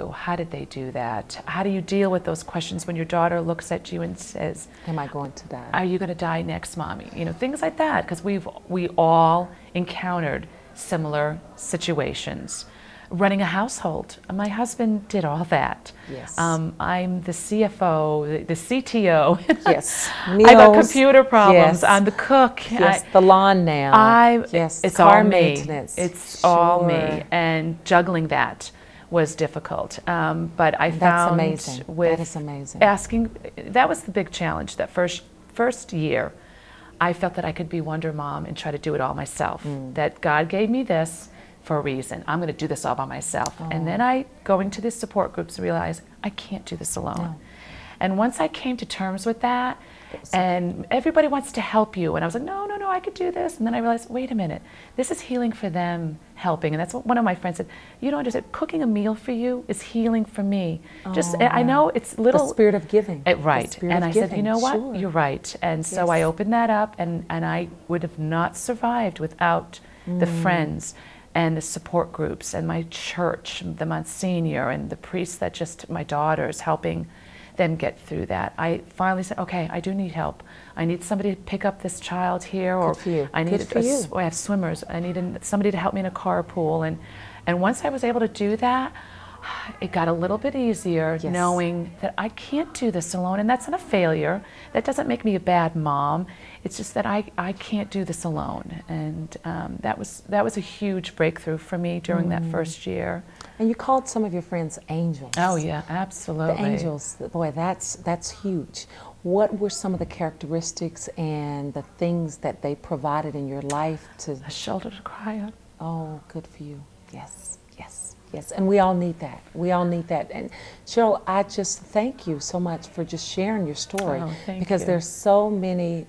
How did they do that? How do you deal with those questions when your daughter looks at you and says, am I going to die? are you going to die next, Mommy? You know, things like that, because we all encountered similar situations. Running a household, my husband did all that. Yes. I'm the CFO, the CTO. Yes. I got computer problems. Yes. I'm the cook. Yes. The lawn now. Yes. It's car all maintenance. Me. It's sure. all me, and juggling that was difficult. But I That's found amazing. with that is amazing. asking, that was the big challenge. That first year, I felt that I could be Wonder Mom and try to do it all myself. That God gave me this for a reason. I'm going to do this all by myself. Oh. And then I, going to these support groups, realized I can't do this alone. No. And once I came to terms with that, and everybody wants to help you, and I was like, no, no, no, I could do this. And then I realized, wait a minute, this is healing for them, helping. And that's what one of my friends said, you don't understand, cooking a meal for you is healing for me. Just, I know it's little. The spirit of giving. Right. And I said, you know what, sure. you're right. And so I opened that up, and I would have not survived without the friends and the support groups and my church, the Monsignor and the priests that just, my daughters, helping them get through that. I finally said, okay, I do need help. I need somebody to pick up this child here, or I need I have swimmers. I need somebody to help me in a carpool. And once I was able to do that, it got a little bit easier, knowing that I can't do this alone, and that's not a failure. That doesn't make me a bad mom. It's just that I can't do this alone, and that was a huge breakthrough for me during that first year. And you called some of your friends angels. Oh yeah, absolutely. The angels, boy, that's huge. What were some of the characteristics and the things that they provided in your life to? A shoulder to cry on. Oh, good for you. Yes, yes, yes. And we all need that. We all need that. And Cheryl, I just thank you so much for just sharing your story. Oh, thank because you. there's so many,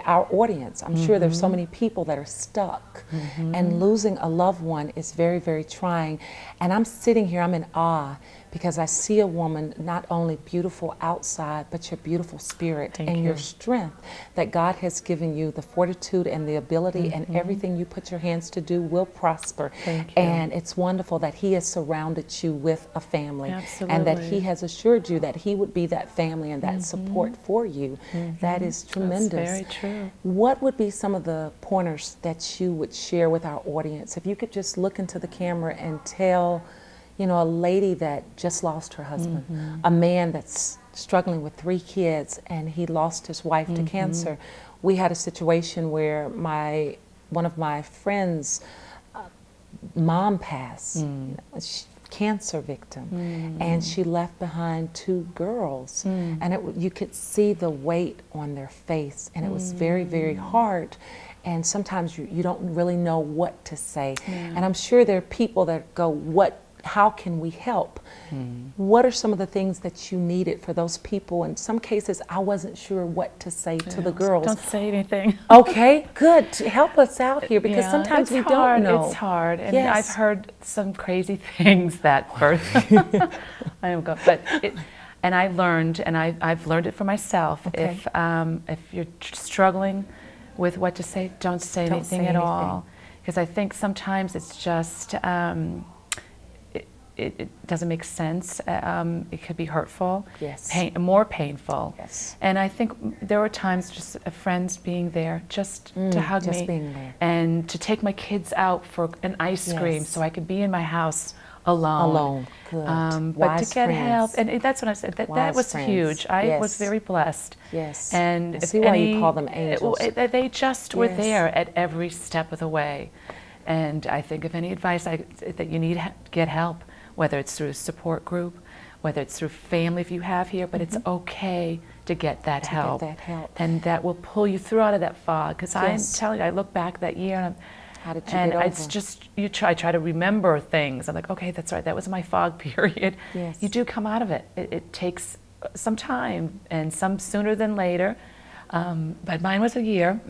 our audience, I'm sure there's so many people that are stuck, and losing a loved one is very, very trying. And I'm sitting here, I'm in awe, because I see a woman not only beautiful outside, but your beautiful spirit and your strength that God has given you, the fortitude and the ability, and everything you put your hands to do will prosper. Thank you. And it's wonderful that He has surrounded you with a family. Absolutely. And that He has assured you that He would be that family and that support for you. That is tremendous. That's very true. What would be some of the pointers that you would share with our audience? If you could just look into the camera and tell, you know, a lady that just lost her husband, a man that's struggling with 3 kids, and he lost his wife to cancer. We had a situation where one of my friends' mom passed, cancer victim, and she left behind 2 girls, and you could see the weight on their face, and it was very, very hard. And sometimes you don't really know what to say. And I'm sure there are people that go, how can we help? What are some of the things that you needed for those people? In some cases, I wasn't sure what to say to the girls. Don't say anything. Okay, good. Help us out here, because sometimes we don't know. It's hard, and I've heard some crazy things that first. I am good, but and I learned, and I've learned it for myself. Okay. If you're struggling with what to say, don't say anything at all, because I think sometimes it's just. It doesn't make sense. It could be hurtful, more painful. And I think there were times just friends being there just to hug me and to take my kids out for an ice cream so I could be in my house alone. Good. But to get help, and that's what I said, that was huge. I was very blessed. Yes. And I see why you call them angels. They just were there at every step of the way. And I think if any advice that you need, get help. Whether it's through a support group, whether it's through family if you have here, but it's okay to get that help. And that will pull you through out of that fog. Because I'm telling you, I look back that year and it's just, I try to remember things. I'm like, okay, that's right, that was my fog period. You do come out of it. It takes some time, and some sooner than later. But mine was a year.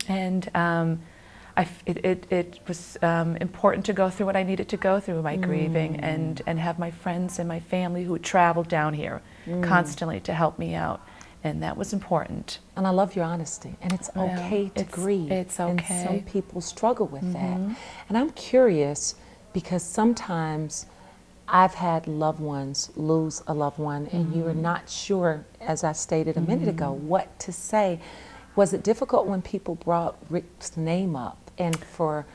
And it was important to go through what I needed to go through my grieving, and have my friends and my family who traveled down here constantly to help me out, and that was important. And I love your honesty, and it's okay to grieve. It's okay. And some people struggle with that. And I'm curious, because sometimes I've had loved ones lose a loved one, and you are not sure, as I stated a minute ago, what to say. Was it difficult when people brought Rick's name up, and for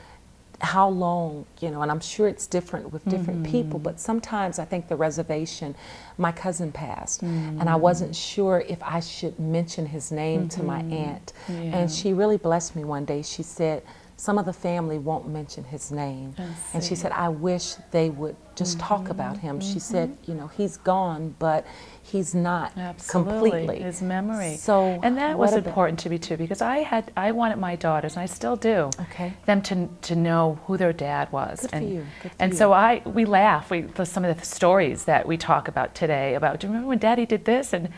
how long, you know, and I'm sure it's different with different people, but sometimes I think the reservation, my cousin passed, and I wasn't sure if I should mention his name to my aunt. And she really blessed me one day. She said, some of the family won't mention his name. And she said, I wish they would just talk about him. She said, you know, he's gone, but he's not completely. His memory. So, and that was important to me too, because I wanted my daughters, and I still do, them to know who their dad was. Good for you. Good for and you. so we laugh. For some of the stories that we talk about today about, do you remember when Daddy did this? And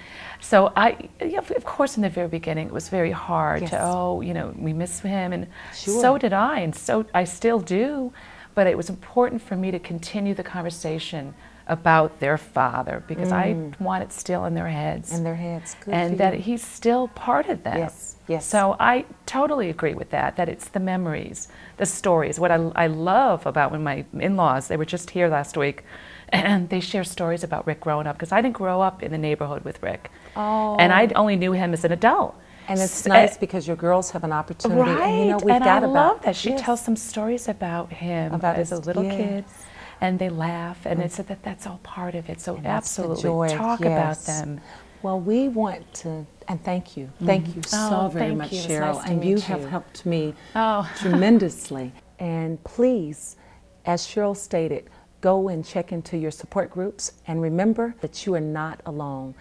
so of course, in the very beginning, it was very hard to, oh, you know, we miss him, and so did I, and so I still do. But it was important for me to continue the conversation about their father, because I want it still in their heads. In their heads. Good and that he's still part of them. Yes, yes. So I totally agree with that it's the memories, the stories. What I love about when my in-laws, they were just here last week, and they share stories about Rick growing up, because I didn't grow up in the neighborhood with Rick. Oh. And I only knew him as an adult. And it's nice because your girls have an opportunity. Right, and you know, I love that. She tells some stories about him as a little kid, Yes. and they laugh, and it's that's all part of it. So And absolutely, joy, talk about them. Well, we want to, and thank you. Thank you so very much, Cheryl. Nice to and meet you have helped me tremendously. And please, as Cheryl stated, go and check into your support groups, and remember that you are not alone.